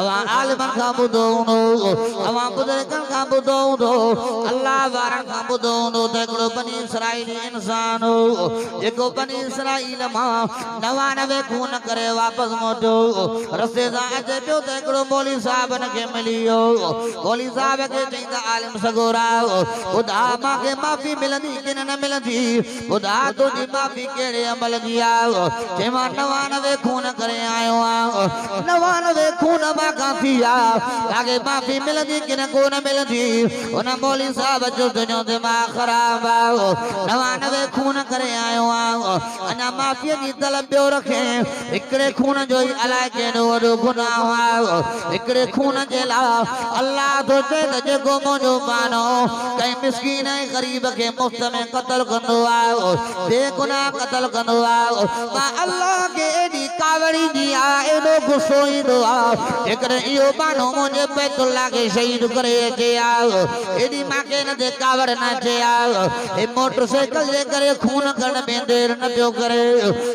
अवा आलिमन खां ॿुधो हूंदो अवा बुज़ुर्गनि खां ॿुधो हूंदो अल्लाह वारनि खां ॿुधो हूंदो त हिकिड़ो बनी इसराइली इंसान हो जेको बनी इसराइल मां 99 खून करे वापसि मोटियो रस्ते सां अचे पियो त हिकिड़ो मौली साहब खे मिली वियो मौली साहब खे चई त आलिम सगोरा ॿुधा मूंखे माफ़ी मिलंदी की न मिलंदी ॿुधा तुंहिंजी माफ़ी कहिड़े अमल जी आहे चई मां 99 खून करे आयो आहियां 99 खून मां खां थी आहे तव्हांखे माफ़ी मिलंदी की न कोन मिलंदी उन मौली साहब जो तुंहिंजो दिमाग़ ख़राब आहे 99 खून करे आयो आहियां अञा माफ़ीअ जी तलब ॿियो रखे हिकिड़े खून जो ई अलाए कहिड़ो वॾो गुनाह आहे हिकिड़े खून जे लाइ अल्लाह थो चए त जेको मुंहिंजो मानो कंहिं मिस्कीन ऐं ग़रीब खे मुफ़्त में क़त्ल कंदो आहे बेगुनाह क़त्ल कंदो आहे मां अल्लाह खे एॾी कावड़ी दी आहे एॾो गुस्सो ईंदो आहे हिकिड़े इहो मानो मुंहिंजे बैतुल्लाह खे शहीद करे अचे आहे एॾी मूंखे हिन ते कावड़ न अचे आहे हे मोटरसाइकिल जे करे खून करण में देरि न पियो करे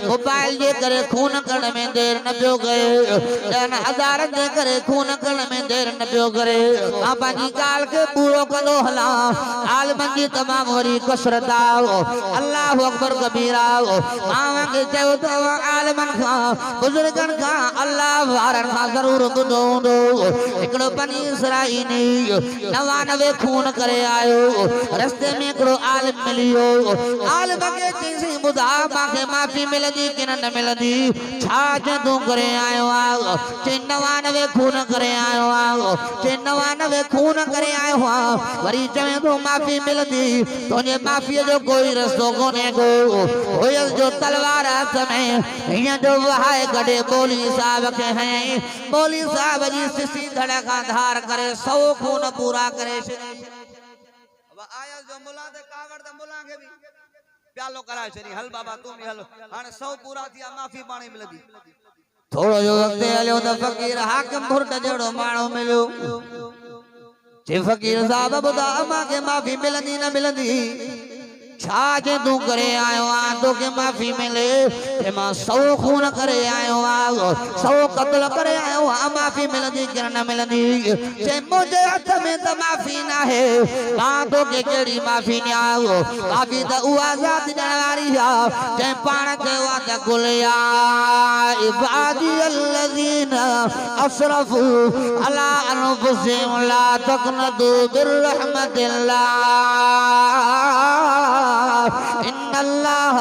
मोबाइल जे करे खून करण में देरि न पियो करे 10,000 जे करे खून करण में देरि न पियो करे मां पंहिंजी ॻाल्हि खे पूरो कंदो हलां आलिमनि जी तमामु वॾी कसरत आहे अल्लाह अकबर कबीरा मां खे चयो त आलिमनि खां बुज़ुर्गनि खां अल्लाह वारनि खां ज़रूरु ॿुधो हूंदो हिकिड़ो बनी इसराइली 99 खून करे आयो रस्ते में हिकिड़ो आलिम मिली वियो आलिम खे चईंसि ॿुधा मूंखे माफ़ी मिलंदी की न मिलंदी छा तूं करे आयो आहे चई 99 खून करे आयो आहे चई 99 खून करे आयो आहे वरी चवे थो माफ़ी मिलंदी तुंहिंजे माफ़ीअ जो कोई रस्तो कोन्हे को हुयसि जो तलवार हथ में हीअं जो वहाए कढे मौली साहब खे हयईं मौली साहब जी सिसी धड़ खां धार करे 100 खून पूरा करे आया जो मुला दे कावड़ द मुला के भी प्यालो कराए छरी हल बाबा तू भी हल हाने 100 पूरा थिया माफी पाणी मिलदी थोड़ो जो वक्त हलियो त फकीर हाकिम भुर्ड जड़ो माणो मिलियो जे फकीर साहब ॿुधा मांखे माफी मिलंदी न मिलंदी छा जे तूं करे आयो आ तोखे माफी मिले ते मां 100 खून करे आयो आ 100 क़त्ल करे आयो आ माफी मिलंदी कि न मिलंदी जे मुंहिंजे हथ में त माफी न आहे मां तोखे कहिड़ी माफी ॾियां माफी त उहा ज़ात ॾियण वारी आहे जंहिं पाण चयो आहे त कुल या इबादी الذين اسرفوا على انفسهم لا تقنطوا من رحمة الله إن الله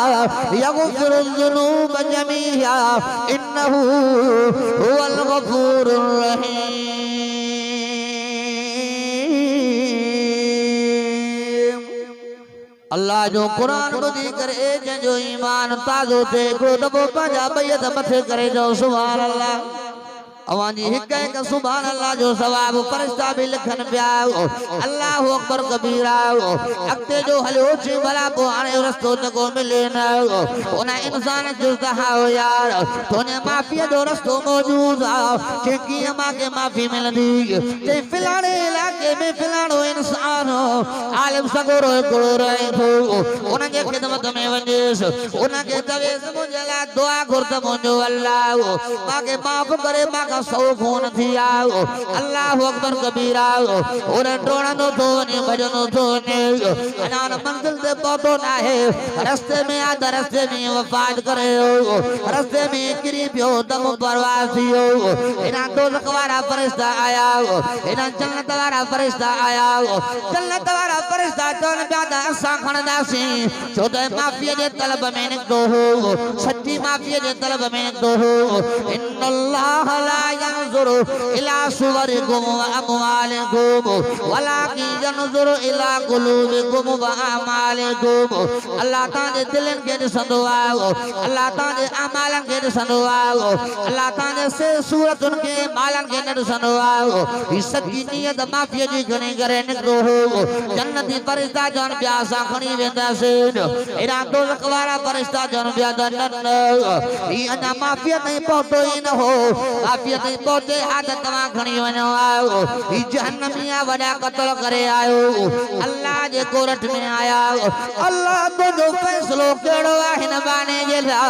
يغفر الذنوب جميعا إنه هو الغفور الرحيم अल्लाह जो कुरान ॿुधी करे जंहिंजो ईमान ताज़ो थिए हिकिड़ो दफ़ो पंहिंजा बैत मथे करे जो सुभान अल्लाह अवांजी हिक हिक सुभान अल्लाह जो सवाब फरिश्ता भी लिखन पिया अल्लाह अकबर कबीरा अॻिते जो हलियो छी भला पोइ हाणे रस्तो त को मिले न उन इंसान जो कहा यार तोने माफ़ीअ जो रस्तो मौजूद आहे कि कीअं मूंखे माफ़ी मिलंदी ते फिलाणे इलाइक़े में फिलाणो इंसान आलिम सगोरो हिकिड़ो रहे थो उनजे ख़िदमत में वञेसि उनखे चवेसि मुंहिंजे लाइ दुआ घुर त मुंहिंजो अल्लाह मूंखे माफ़ करे 100 खून थी आओ अल्लाह अकबर कबीरा और टोड़नो तो ने भजनो तो ने अनान मंजिल ते पहुतो ना है रास्ते में आधा रास्ते में वफात करे रास्ते में गिरी पियो दम परवास थियो इना दोज़ख वाला फरिश्ता आया इना जन्नत वाला फरिश्ता आया जन्नत वाला फरिश्ता चवन पिया त असां खणंदासीं छो त माफ़ीअ जे तलब में निकतो हो सच्ची माफ़ीअ जे तलब में निकतो हो इन्नल्लाह ला ينظر الى صوركم واموالكم ولكن ينظر الى قلوبكم واعمالكم الله تعالی دلن کي ڏسندو آهي الله تعالی اعمالن کي ڏسندو آهي الله تعالی سے صورتن کي مالن کي نه ڏسندو آهي هي سچي نيت معافي جي گھڻي ڪري نڪرو هو جنتي فرشتا جان پيا سان کڻي وينداسين ايرا دوزخ وارا فرشتا جان پيا دن هي انا معافي نه پهتو هي نه هو معافي नहीं पहुंचे ते हाथ तमा खणी वनो आयो ई जहन्नमिया वडा कत्ल करे आयो अल्लाह जे कोरट में आया अल्लाह तो जो फैसलो केड़ो आहे न बाने जे ला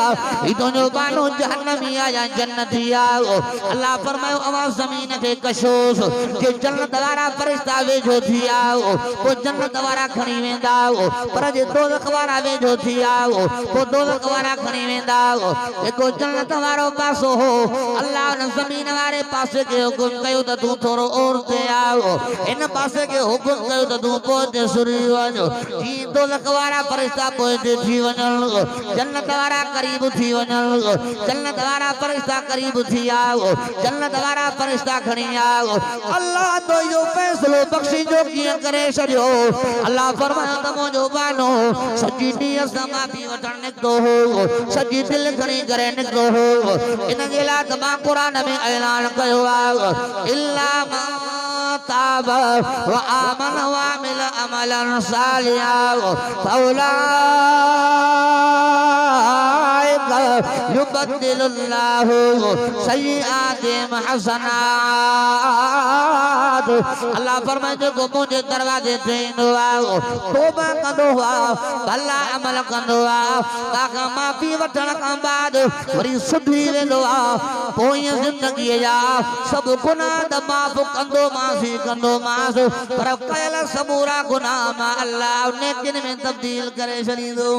ई तो जो बानो जहन्नमिया या जन्नती आयो अल्लाह फरमायो अवा जमीन के कशोस के जन्नत वाला फरिश्ता वेझो थी आओ को जन्नत वाला खणी वेंदा पर जे दोज़ख वाला वेझो थी आओ को दोज़ख वाला खणी वेंदा एको जन्नत वारो पासो हो अल्लाह ने जमीन वाले पासे के हुकुम कयो त तू थोरो और ते आओ इन पासे के हुकुम कयो त तू पोते सुरी वञो जी दोज़ख वाला फरिश्ता पोते थी वञन जन्नत वाला करीब थी वञन जन्नत वाला फरिश्ता करीब थी आओ जन्नत वाला फरिश्ता खणी आओ अल्लाह तो यो फैसलो बख्शी जो किया करे छड़ियो अल्लाह फरमायो त मुंहिंजो बानो सजी ॾींहं समा पी वठण निकितो हो सजी दिल खणी करे निकितो हो इन जे लाइ त मां क़ुरान में ऐलान कयो आहे इल्ला मा ताब व आमन व अमिल अमलन सालिहा फौलाइक युबद्दिलुल्लाहु सय्यिआतिहिम हसनात अल्लाह फरमाए जो मुंहिंजे दरवाजे ते ईंदो आहे तौबा कंदो आहे भला अमल कंदो आहे ताखां माफ़ी वठण खां बाद वरी सुधी वेंदो आहे पोइ ज़िंदगीअ जा सभु गुनाह त माफ़ कंदो मास पर कयल समूरा गुनाह मां अल्लाह नेकिन में तब्दील करे छॾींदो